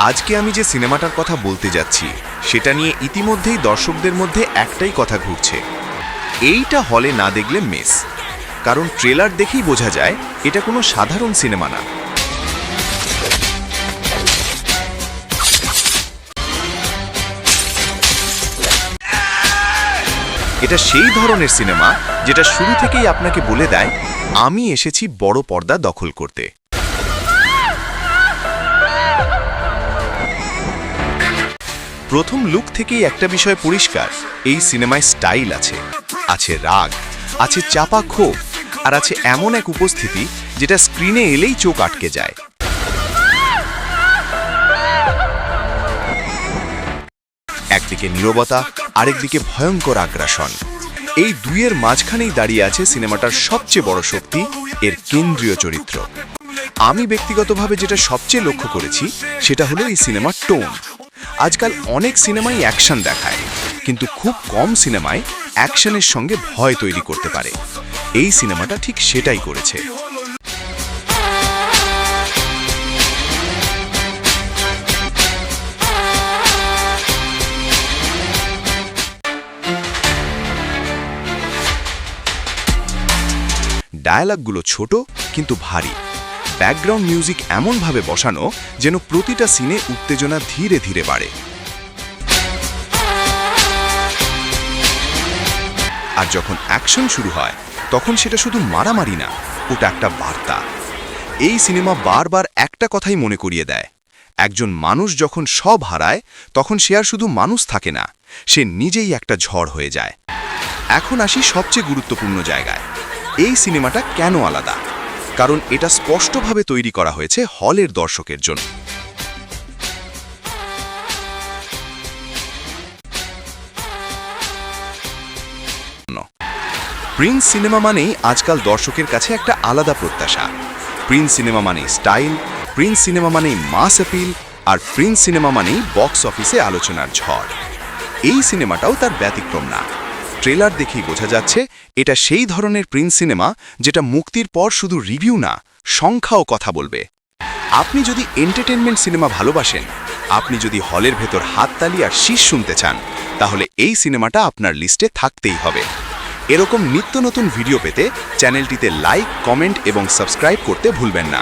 আজকে আমি যে সিনেমাটার কথা বলতে যাচ্ছি সেটা নিয়ে ইতিমধ্যেই দর্শকদের মধ্যে একটাই কথা ঘুরছে, এইটা হলে না দেখলে মিস। কারণ ট্রেলার দেখেই বোঝা যায় এটা কোনো সাধারণ সিনেমা না। এটা সেই ধরনের সিনেমা যেটা শুরু থেকেই আপনাকে বলে দেয়, আমি এসেছি বড় পর্দা দখল করতে। প্রথম লুক থেকেই একটা বিষয় পরিষ্কার, এই সিনেমায় স্টাইল আছে, আছে রাগ, আছে চাপা ক্ষোভ, আর আছে এমন এক উপস্থিতি যেটা স্ক্রিনে এলেই চোখ আটকে যায়। একদিকে নীরবতা, আরেকদিকে ভয়ঙ্কর আগ্রাসন। এই দুইয়ের মাঝখানেই দাঁড়িয়ে আছে সিনেমাটার সবচেয়ে বড় শক্তি, এর কেন্দ্রীয় চরিত্র। আমি ব্যক্তিগতভাবে যেটা সবচেয়ে লক্ষ্য করেছি সেটা হলো এই সিনেমার টোন। আজকাল অনেক সিনেমাই অ্যাকশন দেখায়, কিন্তু খুব কম সিনেমায় অ্যাকশনের সঙ্গে ভয় তৈরি করতে পারে। এই সিনেমাটা ঠিক সেটাই করেছে। ডায়ালগগুলো ছোট কিন্তু ভারী। ব্যাকগ্রাউন্ড মিউজিক এমনভাবে বসানো যেন প্রতিটা সিনে উত্তেজনা ধীরে ধীরে বাড়ে। আর যখন অ্যাকশন শুরু হয় তখন সেটা শুধু মারামারি না, ওটা একটা বার্তা। এই সিনেমা বারবার একটা কথাই মনে করিয়ে দেয়, একজন মানুষ যখন সব হারায় তখন সে আর শুধু মানুষ থাকে না, সে নিজেই একটা ঝড় হয়ে যায়। এখন আসি সবচেয়ে গুরুত্বপূর্ণ জায়গায়। এই সিনেমাটা কেন আলাদা? কারণ এটা স্পষ্টভাবে তৈরি করা হয়েছে হলের দর্শকের জন্য। প্রিন্স সিনেমা মানেই আজকাল দর্শকের কাছে একটা আলাদা প্রত্যাশা। প্রিন্স সিনেমা মানেই স্টাইল, প্রিন্স সিনেমা মানেই মাস অ্যাপিল, আর প্রিন্স সিনেমা মানেই বক্স অফিসে আলোচনার ঝড়। এই সিনেমাটাও তার ব্যতিক্রম না। ট্রেলার দেখেই বোঝা যাচ্ছে এটা সেই ধরনের প্রিন্স সিনেমা যেটা মুক্তির পর শুধু রিভিউ না, সংখ্যাও কথা বলবে। আপনি যদি এন্টারটেনমেন্ট সিনেমা ভালোবাসেন, আপনি যদি হলের ভেতর হাততালি আর শীষ শুনতে চান, তাহলে এই সিনেমাটা আপনার লিস্টে থাকতেই হবে। এরকম নিত্য নতুন ভিডিও পেতে চ্যানেলটিতে লাইক, কমেন্ট এবং সাবস্ক্রাইব করতে ভুলবেন না।